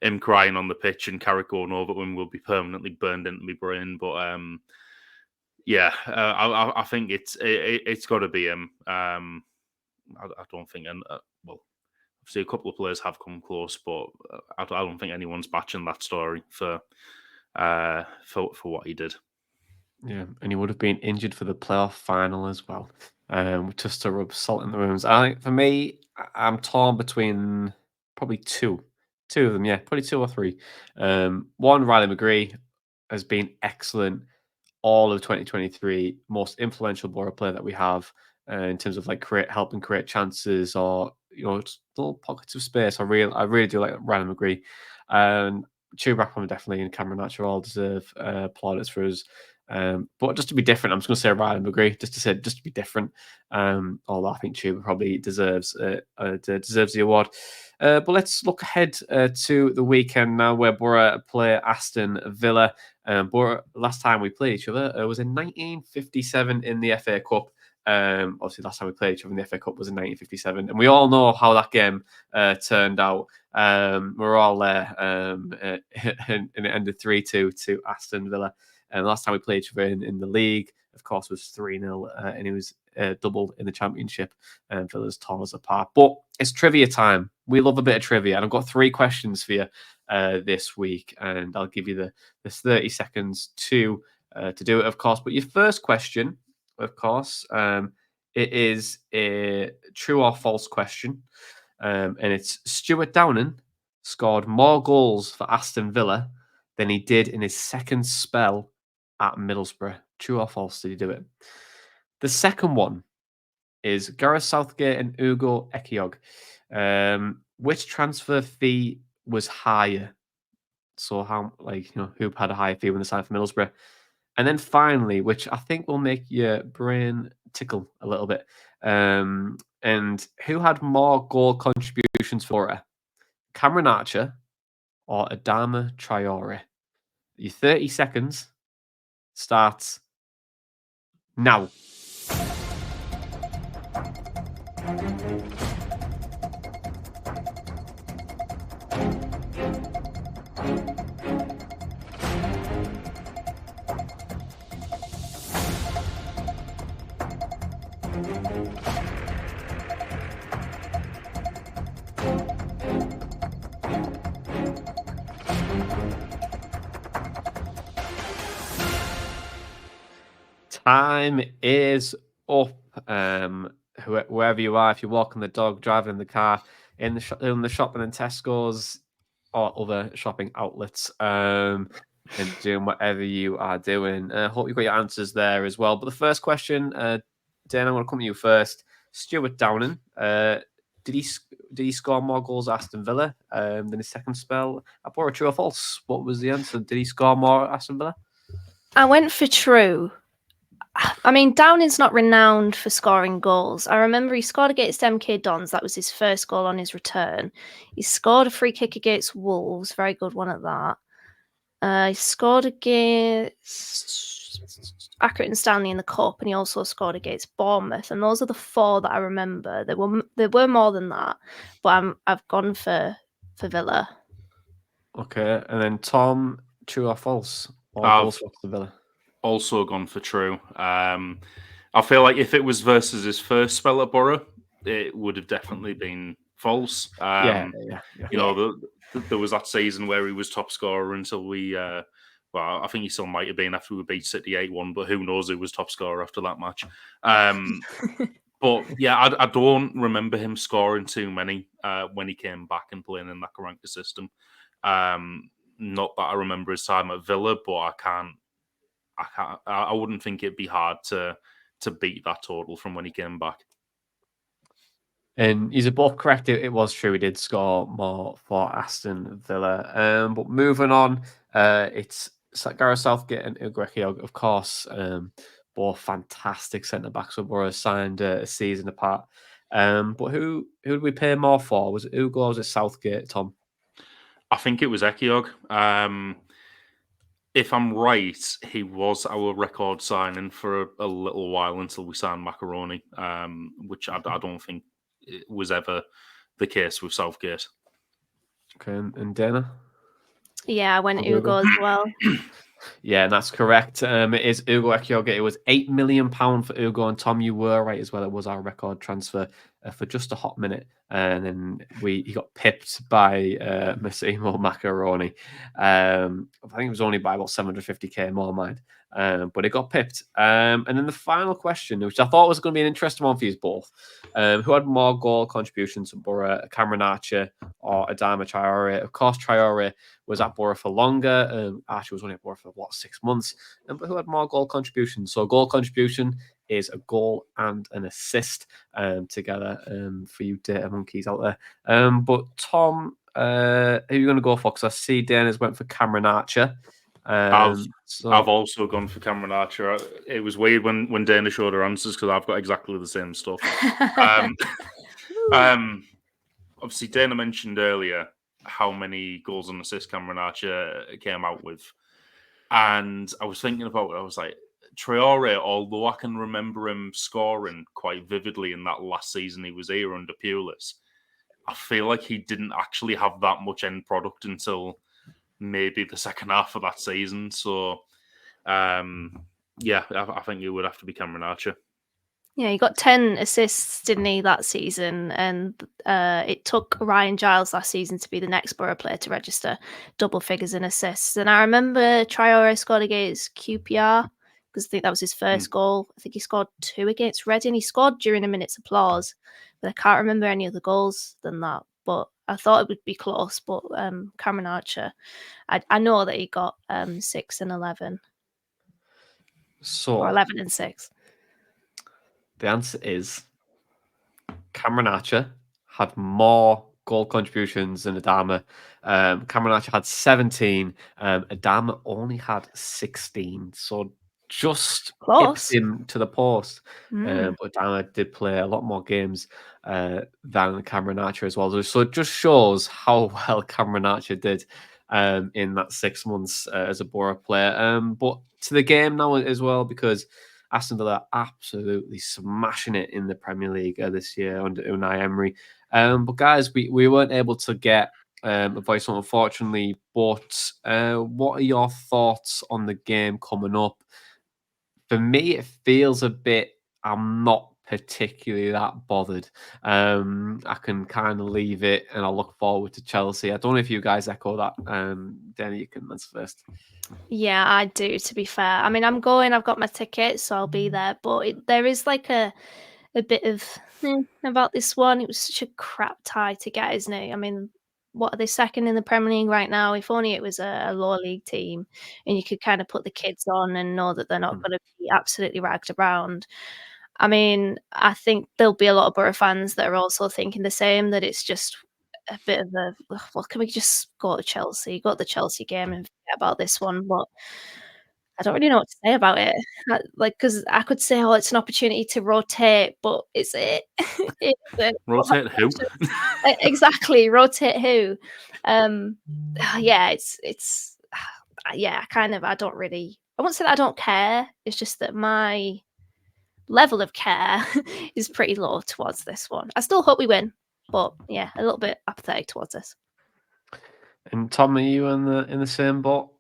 him crying on the pitch and Carrick going over him will be permanently burned into my brain. But I think it's got to be him. I don't think, well, obviously a couple of players have come close, but I don't think anyone's batching that story for what he did. Yeah, and he would have been injured for the playoff final as well. Just to rub salt in the wounds. I think for me, I'm torn between probably two of them. Yeah, probably two or three. One, Riley McGree has been excellent all of 2023, most influential Boro player that we have in terms of like helping create chances or just little pockets of space. I really do like Riley McGree. Chuba Akpom definitely and Cameron Archer all deserve plaudits for us. But just to be different, I'm just going to say Riley McGree, just to be different. Although I think Chuba probably deserves the award. But let's look ahead to the weekend now, where Boro play Aston Villa. Boro, last time we played each other was in 1957 in the FA Cup. Obviously, last time we played each other in the FA Cup was in 1957, and we all know how that game turned out. We're all there, and it ended 3-2 to Aston Villa. And last time we played each other in the league, of course, was 3-0, and it was doubled in the championship. And Villa's tore us apart. But it's trivia time. We love a bit of trivia, and I've got 3 questions for you this week, and I'll give you the 30 seconds to do it, of course. But your first question, of course, it is a true or false question, and it's Stuart Downing scored more goals for Aston Villa than he did in his second spell at Middlesbrough. True or false, did he do it? The second one is Gareth Southgate and Ugo Ekiog. Which transfer fee was higher? So who had a higher fee when they signed for Middlesbrough? And then finally, which I think will make your brain tickle a little bit, and who had more goal contributions for her? Cameron Archer or Adama Traore? Your 30 seconds starts now. Time is up. Wherever you are, if you're walking the dog, driving in the car, in the shopping in Tesco's or other shopping outlets, and doing whatever you are doing. Hope you got your answers there as well. But the first question, Dan, I'm going to come to you first. Stuart Downing, did he score more goals at Aston Villa than his second spell at Boro? True or false? What was the answer? Did he score more at Aston Villa? I went for true. I mean, Downing's not renowned for scoring goals. I remember he scored against MK Dons. That was his first goal on his return. He scored a free kick against Wolves. Very good one at that. He scored against Accrington and Stanley in the Cup, and he also scored against Bournemouth. And those are the 4 that I remember. There were more than that, but I've gone for Villa. Okay, and then Tom, true or false? Goals for Villa. Also gone for true. I feel like if it was versus his first spell at Boro, it would have definitely been false. Yeah. There was that season where he was top scorer until we. Well, I think he still might have been after we beat City 8-1, but who knows who was top scorer after that match. But yeah, I don't remember him scoring too many when he came back and playing in that Karanka system. Not that I remember his time at Villa, but I wouldn't think it'd be hard to to beat that total from when he came back. And you're both correct. It was true. He did score more for Aston Villa. But moving on, it's Gareth Southgate and Ugo Ehiogu, of course. Both fantastic centre backs who were signed a season apart. But who did we pay more for? Was it Ugo or was it Southgate, Tom? I think it was Ehiogu. If I'm right, he was our record signing for a little while until we signed Macaroni, which I don't think it was ever the case with Southgate. Okay, and Dana? Yeah, I went Ugo as well. Yeah, that's correct. It is Ugo Ehiogu. It was £8 million for Ugo, and Tom, you were right as well. It was our record transfer for just a hot minute, and then he got pipped by Massimo Macaroni. I think it was only by about 750k more, mind. But it got pipped. And then the final question, which I thought was going to be an interesting one for you both. Who had more goal contributions, Boro, Cameron Archer or Adama Traore? Of course, Traore was at Boro for longer. Archer was only at Boro for, 6 months? But who had more goal contributions? So goal contribution is a goal and an assist together for you data monkeys out there. But Tom, who are you going to go for? Because I see Dana's went for Cameron Archer. I've also gone for Cameron Archer. It was weird when Dana showed her answers because I've got exactly the same stuff. Obviously, Dana mentioned earlier how many goals and assists Cameron Archer came out with. And I was thinking about it. I was like, Traore, although I can remember him scoring quite vividly in that last season he was here under Pulis, I feel like he didn't actually have that much end product until maybe the second half of that season. So, I think it would have to be Cameron Archer. Yeah, he got 10 assists, didn't he, that season? And it took Ryan Giles last season to be the next Boro player to register double figures in assists. And I remember Traore scored against QPR because I think that was his first goal. I think he scored 2 against Reading. He scored during a minute's applause, but I can't remember any other goals than that. But I thought it would be close. But Cameron Archer, I know that he got 6 and 11. Or 11 and 6. The answer is Cameron Archer had more goal contributions than Adama. Cameron Archer had 17. Adama only had 16. So just pipped him to the post. But Adama did play a lot more games than Cameron Archer as well. So it just shows how well Cameron Archer did in that 6 months as a Boro player. But to the game now as well, because Aston Villa absolutely smashing it in the Premier League this year under Unai Emery. But guys, we weren't able to get a voice on, unfortunately. But what are your thoughts on the game coming up? For me, it feels a bit, I'm not particularly that bothered. I can kind of leave it and I'll look forward to Chelsea. I don't know if you guys echo that. Danny, you can answer first. Yeah, I do, to be fair. I mean, I've got my ticket, so I'll be there. But there is like a bit of about this one. It was such a crap tie to get, isn't it? I mean, what are they second in the Premier League right now? If only it was a lower league team and you could kind of put the kids on and know that they're not going to be absolutely ragged around. I mean, I think there'll be a lot of Boro fans that are also thinking the same, that it's just a bit of a, well, can we just go to Chelsea, go to the Chelsea game and forget about this one? But I don't really know what to say about it. Because I could say, oh, it's an opportunity to rotate, but is it? Rotate who? Exactly, rotate who? Yeah, I don't really, I won't say that I don't care. It's just that my level of care is pretty low towards this one. I still hope we win, but yeah, a little bit apathetic towards this. And Tom, are you in the same boat?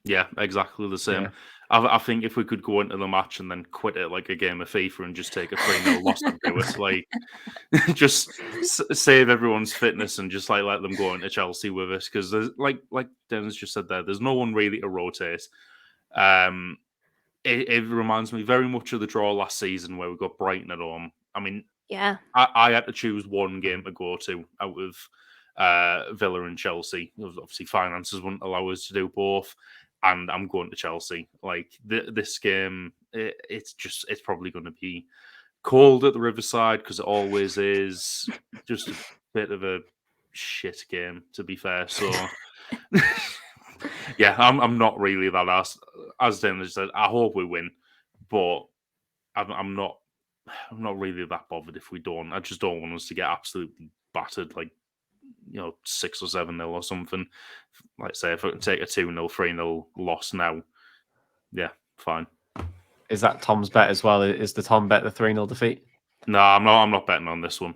Yeah, exactly the same. Yeah. I think if we could go into the match and then quit it like a game of FIFA and just take a 3-0 loss and do it, like just save everyone's fitness and just like let them go into Chelsea with us, because there's like Dennis just said there, there's no one really to rotate. It reminds me very much of the draw last season where we got Brighton at home. I mean, yeah, I had to choose one game to go to out of Villa and Chelsea. Obviously, finances wouldn't allow us to do both. and I'm going to Chelsea. Like this game, it's probably going to be cold at the Riverside because it always is. Just a bit of a shit game, to be fair. So, yeah, I'm not really that as Dana said. I hope we win, but I'm not really that bothered if we don't. I just don't want us to get absolutely battered, like 6 or 7-0 or something. Like say, if I can take a 2-0, 3-0 loss now, yeah, fine. Is that Tom's bet as well? Is the Tom bet the 3-0 defeat? No, I'm not betting on this one.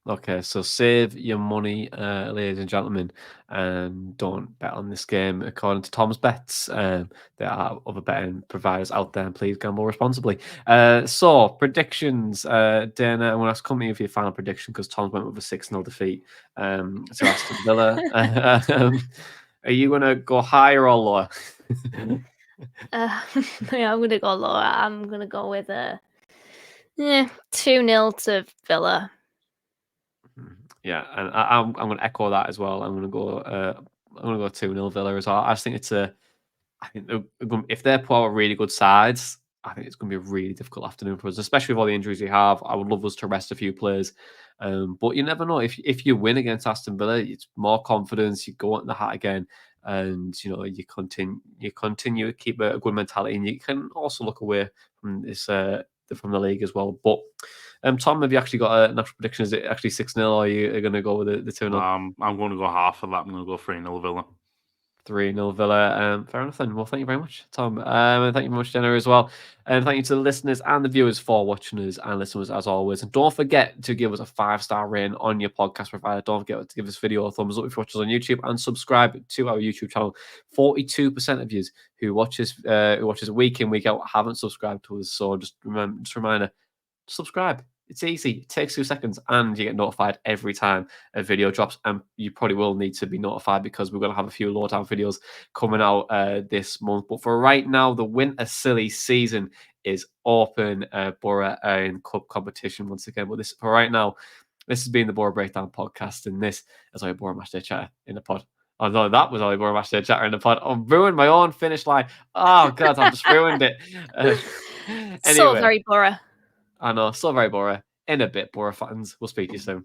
Okay, so save your money, ladies and gentlemen, and don't bet on this game according to Tom's bets. There are other betting providers out there, and please gamble responsibly. So, predictions. Dana, I want to ask company if your final prediction because Tom's went with a 6-0 defeat to Aston Villa. Are you going to go higher or lower? Yeah, I'm going to go lower. I'm going to go with a 2-0 to Villa. Yeah, and I'm going to echo that as well. I'm going to go 2-0 Villa as well. I just think I think if they put out really good sides, I think it's going to be a really difficult afternoon for us, especially with all the injuries we have. I would love us to rest a few players, but you never know. If you win against Aston Villa, it's more confidence. You go out in the hat again, and you continue to keep a good mentality, and you can also look away from this from the league as well. But Tom, have you actually got an actual prediction? Is it actually 6-0, or are you going to go with the 2-0? I'm going to go half of that. I'm going to go 3-0 Villa. 3-0 Villa. Fair enough then. Well, thank you very much, Tom. And thank you very much, Jenna, as well. And thank you to the listeners and the viewers for watching us and listeners as always. And don't forget to give us a 5-star rating on your podcast provider. Don't forget to give this video a thumbs up if you watch us on YouTube and subscribe to our YouTube channel. 42% of you who watches week in, week out haven't subscribed to us. So just a reminder, subscribe. It's easy. It takes 2 seconds and you get notified every time a video drops. And you probably will need to be notified because we're going to have a few lowdown videos coming out this month. But for right now, the winter silly season is open. Boro in club competition once again. But for right now, this has been the Boro Breakdown podcast. And this is our Boro Matchday Chatter in the pod. Oh no, that was only Boro Matchday Chatter in the pod. I've ruined my own finish line. Oh God, I've just ruined it. Anyway. So very Boro. I know, so very Boro. In a bit, Boro fans. We'll speak to you soon.